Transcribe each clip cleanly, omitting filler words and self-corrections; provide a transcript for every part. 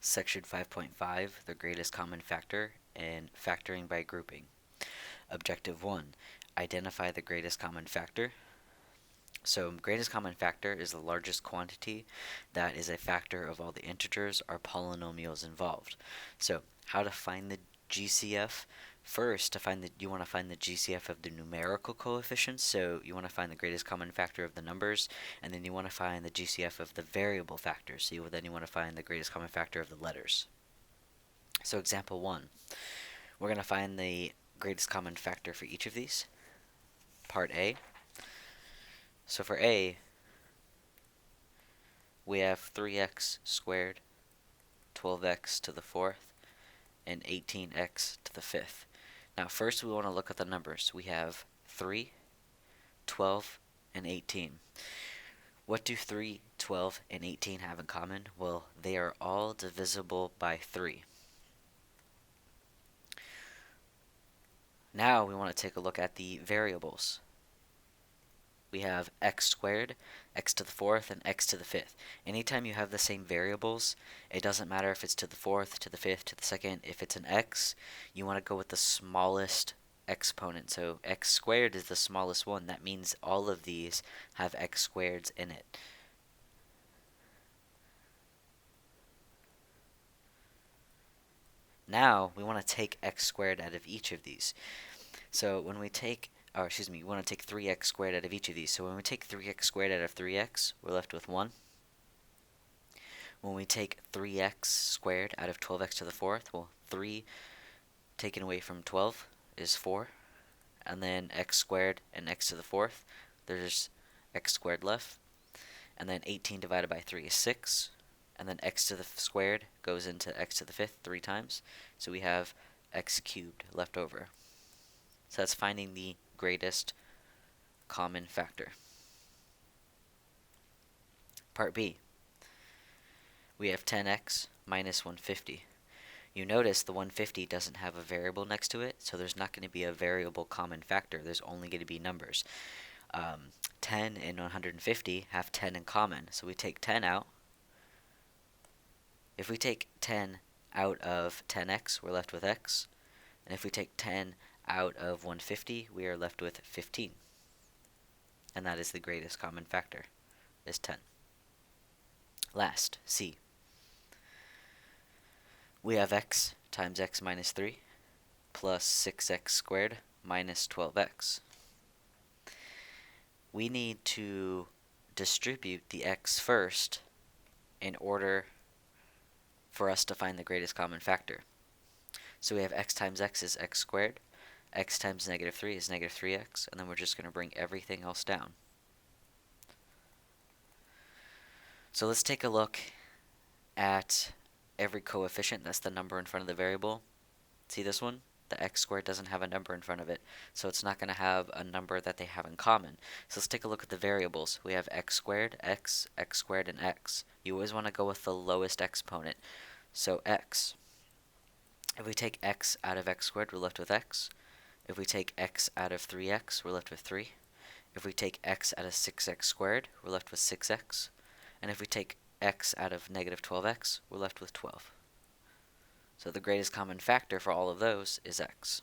Section 5.5, the greatest common factor, and factoring by grouping. Objective 1, identify the greatest common factor. So greatest common factor is the largest quantity that is a factor of all the integers or polynomials involved. So how to find the GCF? First, you want to find the GCF of the numerical coefficients. So you want to find the greatest common factor of the numbers, and then you want to find the GCF of the variable factors. So then you want to find the greatest common factor of the letters. So example 1, we're going to find the greatest common factor for each of these. Part A. So for A, we have 3x squared, 12x to the 4th, and 18x to the 5th. Now first we want to look at the numbers. We have 3, 12, and 18. What do 3, 12, and 18 have in common? Well, they are all divisible by 3. Now we want to take a look at the variables. We have x squared, x to the 4th, and x to the 5th. Anytime you have the same variables, it doesn't matter if it's to the 4th, to the 5th, to the 2nd. If it's an x, you want to go with the smallest exponent. So x squared is the smallest one. That means all of these have x squareds in it. Now we want to take x squared out of each of these. So when we take we want to take 3x squared out of each of these. So when we take 3x squared out of 3x, we're left with 1. When we take 3x squared out of 12x to the 4th, well, 3 taken away from 12 is 4. And then x squared and x to the 4th, there's x squared left. And then 18 divided by 3 is 6. And then x to the squared goes into x to the 5th 3 times. So we have x cubed left over. So that's finding the greatest common factor. Part B. We have 10x minus 150. You notice the 150 doesn't have a variable next to it, so there's not going to be a variable common factor. There's only going to be numbers. 10 and 150 have 10 in common, so we take 10 out. If we take 10 out of 10x, we're left with x. And if we take 10 out of 150, we are left with 15. And that is the greatest common factor, is 10. Last, C. We have x times x minus 3 plus 6x squared minus 12x. We need to distribute the x first in order for us to find the greatest common factor. So we have x times x is x squared, x times negative 3 is negative 3x, and then we're just going to bring everything else down. So let's take a look at every coefficient. That's the number in front of the variable. See this one? The x squared doesn't have a number in front of it, so it's not going to have a number that they have in common. So let's take a look at the variables. We have x squared, x squared, and x. You always want to go with the lowest exponent. So x. If we take x out of x squared, we're left with x. If we take x out of 3x, we're left with 3. If we take x out of 6x squared, we're left with 6x. And if we take x out of negative 12x, we're left with 12. So the greatest common factor for all of those is x.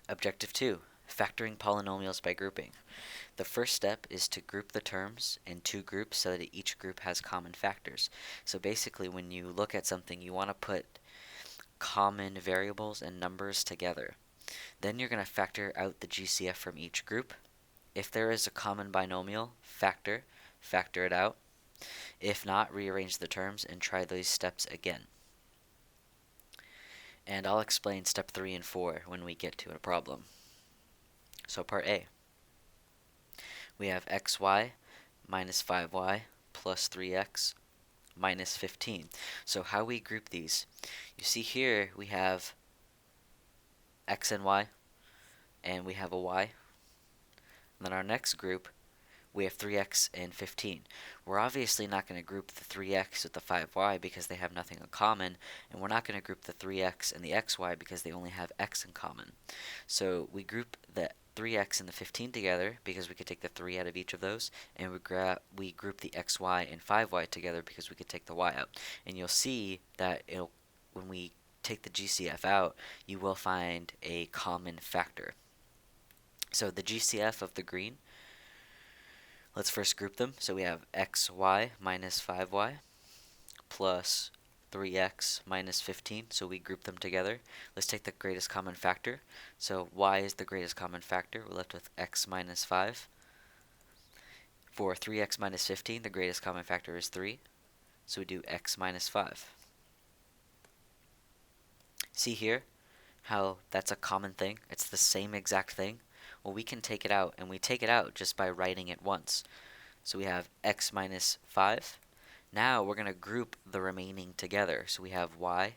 Objective 2, factoring polynomials by grouping. The first step is to group the terms in 2 groups so that each group has common factors. So basically when you look at something, you want to put common variables and numbers together. Then you're going to factor out the GCF from each group. If there is a common binomial, factor it out. If not, rearrange the terms and try these steps again. And I'll explain step 3 and 4 when we get to a problem. So part A. We have xy minus 5y plus 3x minus 15. So how we group these? You see here we have x and y, and we have a y. And then our next group, we have 3x and 15. We're obviously not going to group the 3x with the 5y because they have nothing in common, and we're not going to group the 3x and the xy because they only have x in common. So we group the 3x and the 15 together because we could take the 3 out of each of those, and we group the xy and 5y together because we could take the y out. And you'll see that when we take the GCF out, you will find a common factor. So the GCF of the green, let's first group them. So we have xy minus 5y plus 3x minus 15, so we group them together. Let's take the greatest common factor. So y is the greatest common factor. We're left with x minus 5. For 3x minus 15, the greatest common factor is 3, so we do x minus 5. See here how that's a common thing? It's the same exact thing. Well, we can take it out, and we take it out just by writing it once. So we have x minus 5. Now we're going to group the remaining together. So we have y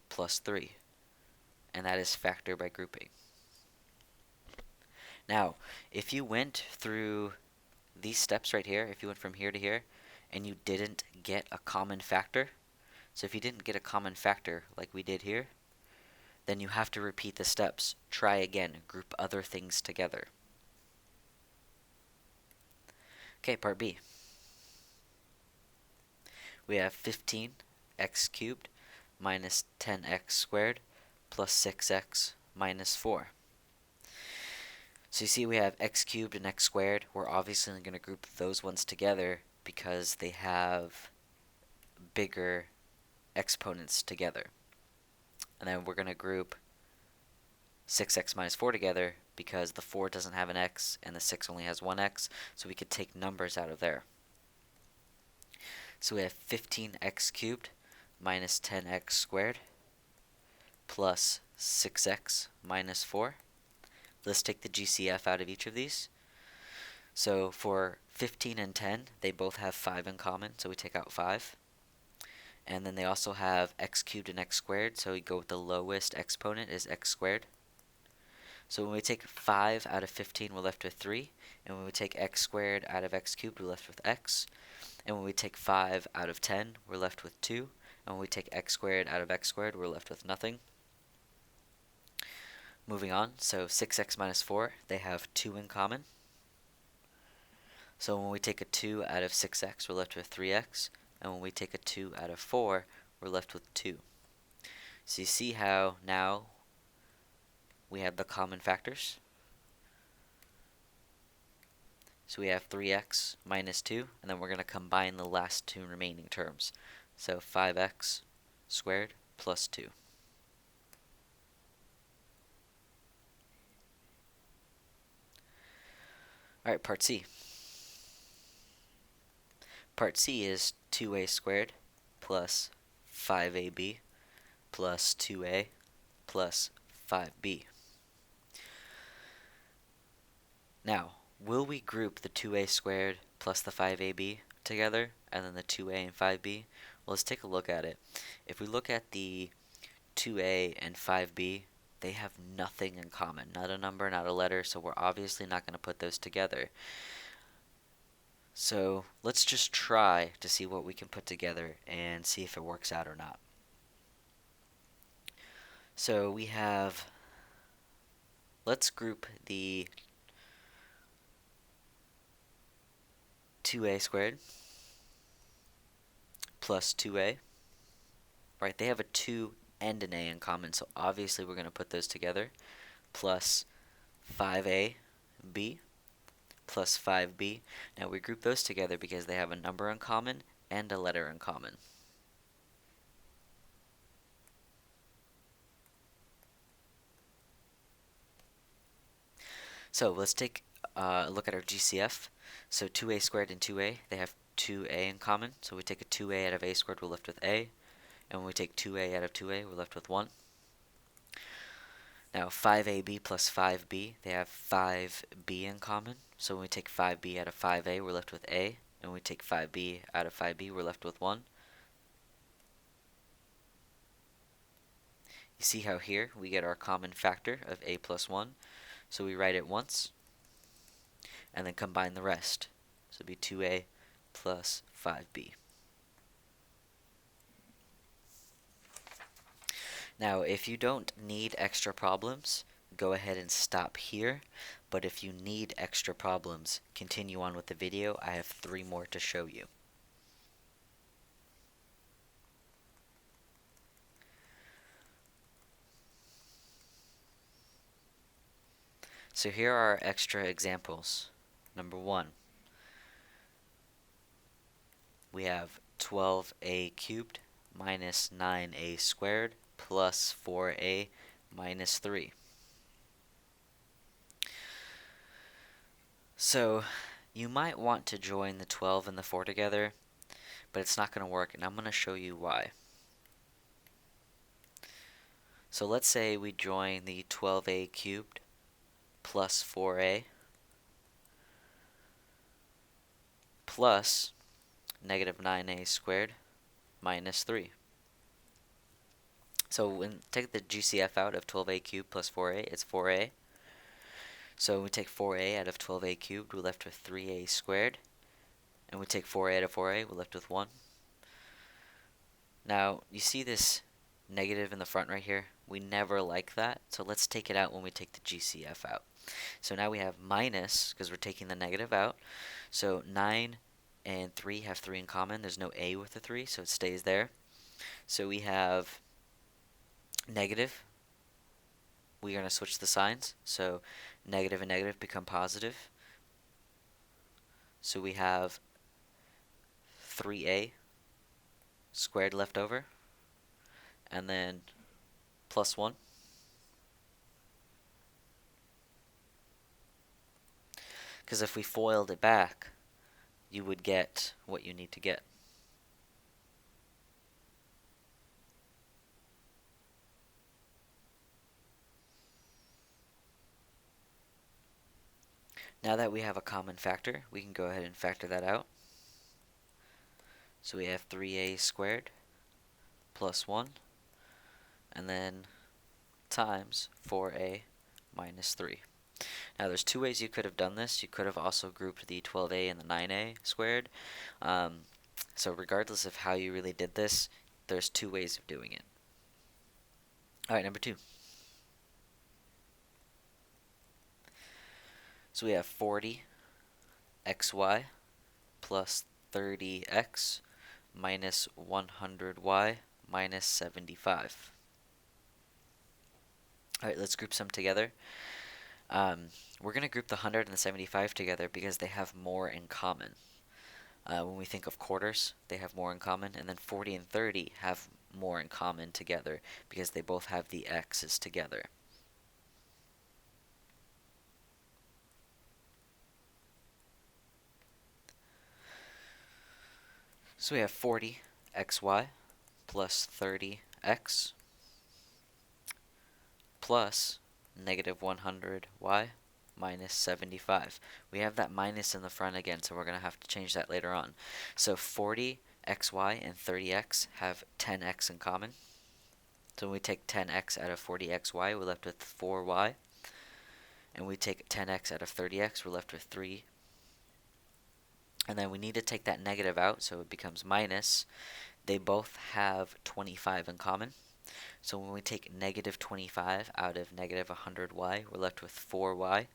plus 3. And that is factor by grouping. Now, if you went through these steps right here, if you went from here to here, and you didn't get a common factor, so if you didn't get a common factor like we did here, then you have to repeat the steps. Try again, group other things together. Okay, part B. We have 15x cubed minus 10x squared plus 6x minus 4. So you see we have x cubed and x squared. We're obviously going to group those ones together because they have bigger exponents together. And then we're going to group 6x minus 4 together because the 4 doesn't have an x and the 6 only has one x, so we could take numbers out of there. So we have 15x cubed minus 10x squared plus 6x minus 4. Let's take the GCF out of each of these. So for 15 and 10, they both have 5 in common, so we take out 5. And then they also have x cubed and x squared, so we go with the lowest exponent is x squared. So when we take 5 out of 15, we're left with 3. And when we take x squared out of x cubed, we're left with x. And when we take 5 out of 10, we're left with 2. And when we take x squared out of x squared, we're left with nothing. Moving on, so 6x minus 4, they have 2 in common. So when we take a 2 out of 6x, we're left with 3x. And when we take a 2 out of 4, we're left with 2. So you see how now we have the common factors. So we have 3x minus 2, and then we're going to combine the last two remaining terms. So 5x squared plus 2. Alright, part C. Part C is 2a squared plus 5ab plus 2a plus 5b. Now, will we group the 2a squared plus the 5ab together, and then the 2a and 5b? Well, let's take a look at it. If we look at the 2a and 5b, they have nothing in common. Not a number, not a letter, so we're obviously not going to put those together. So let's just try to see what we can put together and see if it works out or not. So we have, let's group the 2a squared plus 2a. Right, they have a 2 and an a in common, so obviously we're going to put those together, plus 5ab plus 5b. Now we group those together because they have a number in common and a letter in common. So let's take a look at our GCF. So 2a squared and 2a, they have 2a in common, so we take a 2a out of a squared, we're left with a. And when we take 2a out of 2a, we're left with 1. Now 5ab plus 5b, they have 5b in common. So when we take 5b out of 5a, we're left with a. And when we take 5b out of 5b, we're left with 1. You see how here we get our common factor of a plus 1. So we write it once, and then combine the rest. So it'd be 2a plus 5b. Now, if you don't need extra problems, go ahead and stop here, but if you need extra problems, continue on with the video. I have 3 more to show you. So here are our extra examples. Number 1, we have 12a cubed minus 9a squared plus 4a minus 3. So you might want to join the 12 and the 4 together, but it's not going to work, and I'm going to show you why. So let's say we join the 12a cubed plus 4a plus negative 9a squared minus 3. So when take the GCF out of 12a cubed plus 4a, it's 4a. So when we take 4a out of 12a cubed, we're left with 3a squared. And we take 4a out of 4a, we're left with 1. Now, you see this negative in the front right here? We never like that, so let's take it out when we take the GCF out. So now we have minus, because we're taking the negative out. So 9 and 3 have 3 in common. There's no a with the 3, so it stays there. So we have negative. We're going to switch the signs. So negative and negative become positive. So we have 3a squared left over, and then plus 1. Because if we FOILed it back, you would get what you need to get. Now that we have a common factor, we can go ahead and factor that out. So we have 3a squared plus 1, and then times 4a minus 3. Now there's 2 ways you could have done this. You could have also grouped the 12a and the 9a squared. So regardless of how you really did this, there's 2 ways of doing it. Alright, number 2. So we have 40xy plus 30x minus 100y minus 75. Alright, let's group some together. We're going to group the 100 and the 75 together because they have more in common. When we think of quarters, they have more in common, and then 40 and 30 have more in common together because they both have the x's together. So we have 40xy plus 30x plus negative 100y minus 75. We have that minus in the front again, so we're going to have to change that later on. So 40xy and 30x have 10x in common. So when we take 10x out of 40xy, we're left with 4y. And we take 10x out of 30x, we're left with 3. And then we need to take that negative out, so it becomes minus. They both have 25 in common. So when we take negative 25 out of negative 100y, we're left with 4y.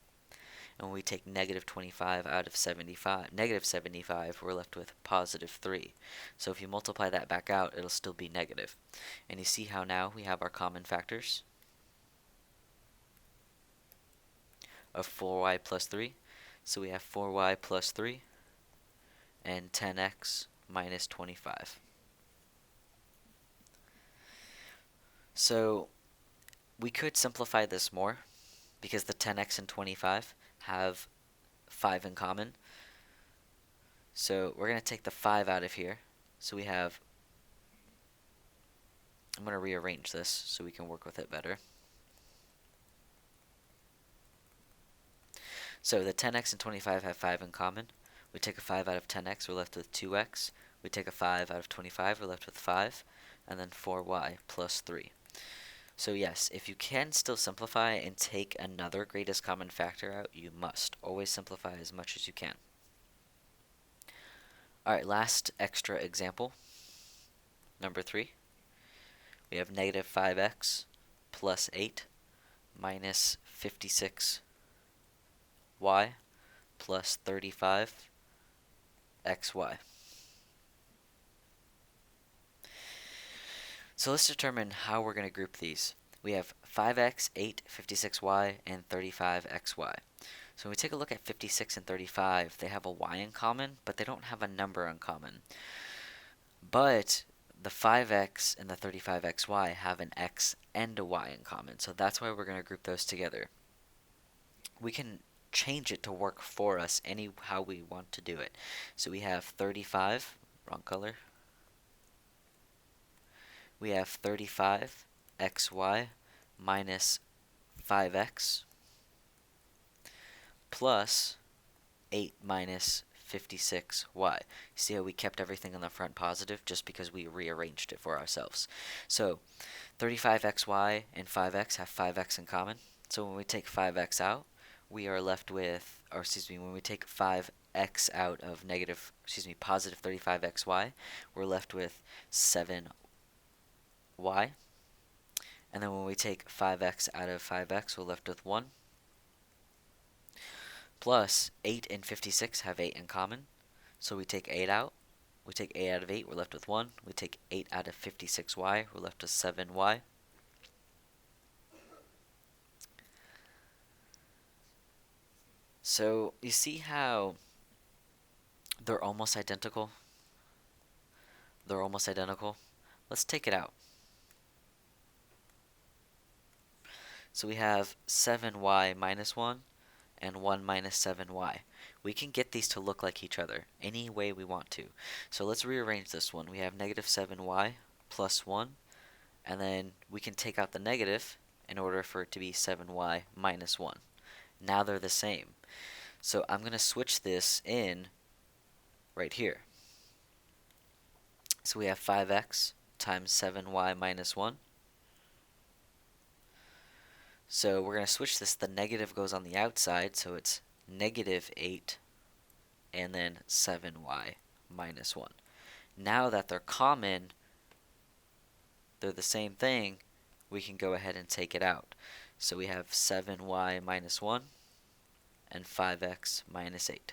And when we take negative 25 out of negative 75, we're left with positive 3. So if you multiply that back out, it'll still be negative. And you see how now we have our common factors of 4y plus 3. So we have 4y plus 3 and 10x minus 25. So we could simplify this more because the 10x and 25 have 5 in common. So we're going to take the 5 out of here. So we have, I'm going to rearrange this so we can work with it better. So the 10x and 25 have 5 in common. We take a 5 out of 10x, we're left with 2x. We take a 5 out of 25, we're left with 5. And then 4y plus 3. So yes, if you can still simplify and take another greatest common factor out, you must. Always simplify as much as you can. Alright, last extra example. Number 3. We have negative 5x plus 8 minus 56y plus 35xy. So let's determine how we're going to group these. We have 5x, 8, 56y, and 35xy. So when we take a look at 56 and 35, they have a y in common, but they don't have a number in common. But the 5x and the 35xy have an x and a y in common, so that's why we're going to group those together. We can change it to work for us any how we want to do it. So we have 35, wrong color. We have 35xy minus 5x plus 8 minus 56y. See how we kept everything on the front positive just because we rearranged it for ourselves. So 35xy and 5x have 5x in common. So when we take 5x out, we are left with, or excuse me, when we take 5x out of positive 35xy, we're left with 7y. And then when we take 5x out of 5x, we're left with 1. Plus 8 and 56 have 8 in common. So we take 8 out. We take 8 out of 8, we're left with 1. We take 8 out of 56y, we're left with 7y. So you see how they're almost identical? They're almost identical. Let's take it out. So we have 7y minus 1 and 1 minus 7y. We can get these to look like each other any way we want to. So let's rearrange this one. We have negative 7y plus 1, and then we can take out the negative in order for it to be 7y minus 1. Now they're the same. So I'm going to switch this in right here. So we have 5x times 7y minus 1. So we're going to switch this. The negative goes on the outside, so it's negative 8 and then 7y minus 1. Now that they're common, they're the same thing, we can go ahead and take it out. So we have 7y minus 1 and 5x minus 8.